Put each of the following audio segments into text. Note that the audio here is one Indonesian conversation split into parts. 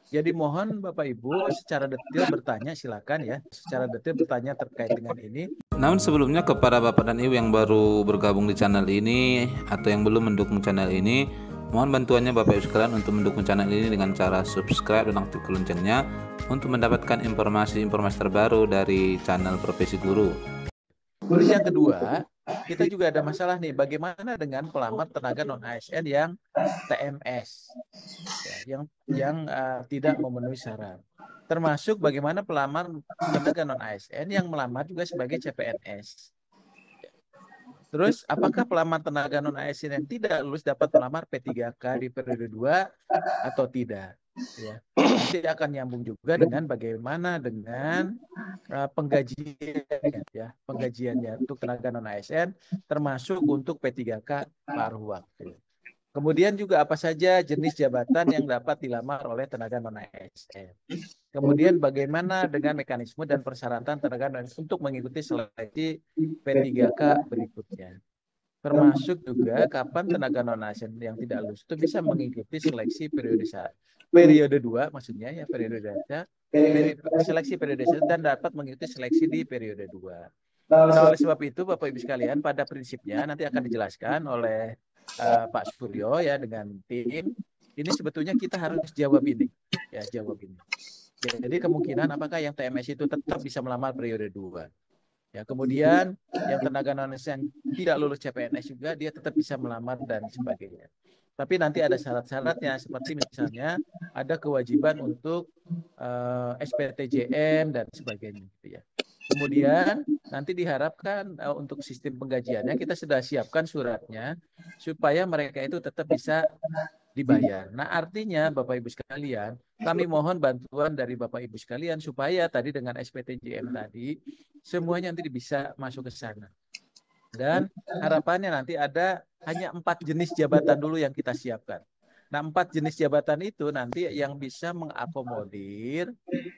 Jadi mohon Bapak Ibu secara detail bertanya, silakan ya. Secara detail bertanya terkait dengan ini. Namun sebelumnya kepada Bapak dan Ibu yang baru bergabung di channel ini atau yang belum mendukung channel ini, mohon bantuannya Bapak Ibu sekalian untuk mendukung channel ini dengan cara subscribe dan aktifkan loncengnya untuk mendapatkan informasi-informasi terbaru dari channel Profesi Guru. Terus yang kedua, kita juga ada masalah nih, bagaimana dengan pelamar tenaga non ASN yang TMS, ya, yang tidak memenuhi syarat. Termasuk bagaimana pelamar tenaga non ASN yang melamar juga sebagai CPNS. Terus, apakah pelamar tenaga non ASN yang tidak lulus dapat melamar P3K di periode 2 atau tidak? Ya. Nanti akan nyambung juga dengan bagaimana dengan penggajiannya, ya, penggajiannya untuk tenaga non ASN, termasuk untuk P3K paruh waktu. Kemudian juga apa saja jenis jabatan yang dapat dilamar oleh tenaga non ASN. Kemudian bagaimana dengan mekanisme dan persyaratan tenaga non ASN untuk mengikuti seleksi P3K berikutnya. Termasuk juga kapan tenaga non ASN yang tidak lulus itu bisa mengikuti seleksi periode 2, maksudnya ya periode seleksi periode 1 dan dapat mengikuti seleksi di periode 2. Nah, oleh sebab itu Bapak Ibu sekalian, pada prinsipnya nanti akan dijelaskan oleh Pak Suryo ya dengan tim. Ini sebetulnya kita harus jawab ini. Ya, jawab ini. Jadi kemungkinan apakah yang TMS itu tetap bisa melamar periode 2. Ya, kemudian yang tenaga non ASN yang tidak lulus CPNS juga dia tetap bisa melamar dan sebagainya. Tapi nanti ada syarat-syaratnya seperti misalnya ada kewajiban untuk SPTJM dan sebagainya gitu ya. Kemudian nanti diharapkan untuk sistem penggajiannya kita sudah siapkan suratnya supaya mereka itu tetap bisa dibayar. Nah, artinya Bapak Ibu sekalian, kami mohon bantuan dari Bapak Ibu sekalian supaya tadi dengan SPTJM tadi semuanya nanti bisa masuk ke sana. Dan harapannya nanti ada hanya 4 jenis jabatan dulu yang kita siapkan. Nah, 4 jenis jabatan itu nanti yang bisa mengakomodir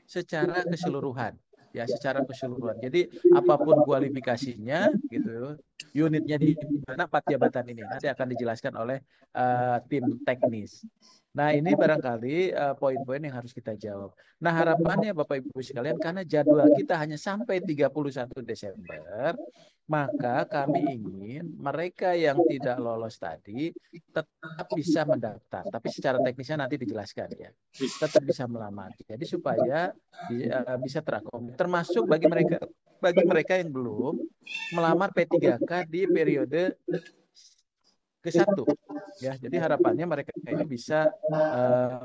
secara keseluruhan. Ya, secara keseluruhan. Jadi, apapun kualifikasinya, gitu, unitnya di mana 4 jabatan ini. Nanti akan dijelaskan oleh tim teknis. Nah, ini barangkali poin-poin yang harus kita jawab. Nah, harapannya Bapak Ibu sekalian, karena jadwal kita hanya sampai 31 Desember, maka kami ingin mereka yang tidak lolos tadi tetap bisa mendaftar. Tapi secara teknisnya nanti dijelaskan ya. Tetap bisa melamar. Jadi supaya bisa terakomodir. Termasuk bagi mereka yang belum melamar P3K di periode ke-1. Ya, jadi harapannya mereka ini bisa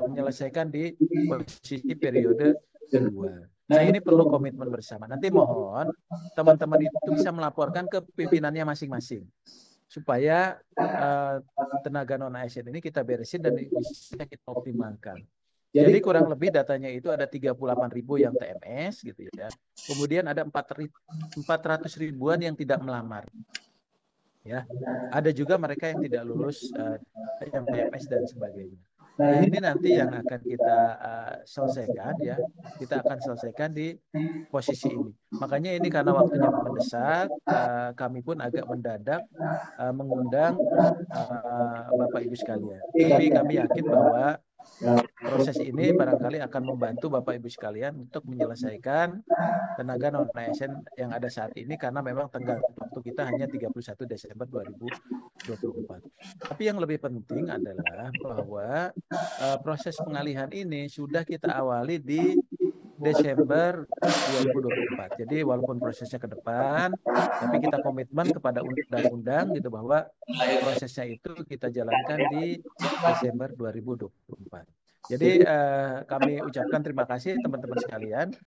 menyelesaikan di posisi periode kedua. Nah, ini perlu komitmen bersama. Nanti mohon teman-teman itu bisa melaporkan ke pimpinannya masing-masing supaya tenaga non ASN ini kita beresin dan bisa kita optimalkan. Jadi kurang lebih datanya itu ada 38.000 yang TMS gitu ya. Kemudian ada 400 ribuan yang tidak melamar. Ya, ada juga mereka yang tidak lulus yang PMS dan sebagainya. Nah, ini nanti yang akan kita selesaikan ya. Kita akan selesaikan di posisi ini. Makanya ini karena waktunya mendesak, kami pun agak mendadak mengundang Bapak Ibu sekalian. Tapi kami yakin bahwa proses ini barangkali akan membantu Bapak Ibu sekalian untuk menyelesaikan tenaga non ASN yang ada saat ini karena memang tenggat waktu kita hanya 31 Desember 2024. Tapi yang lebih penting adalah bahwa proses pengalihan ini sudah kita awali di Desember 2024. Jadi walaupun prosesnya ke depan, tapi kita komitmen kepada undang-undang gitu bahwa prosesnya itu kita jalankan di Desember 2024. Jadi kami ucapkan terima kasih teman-teman sekalian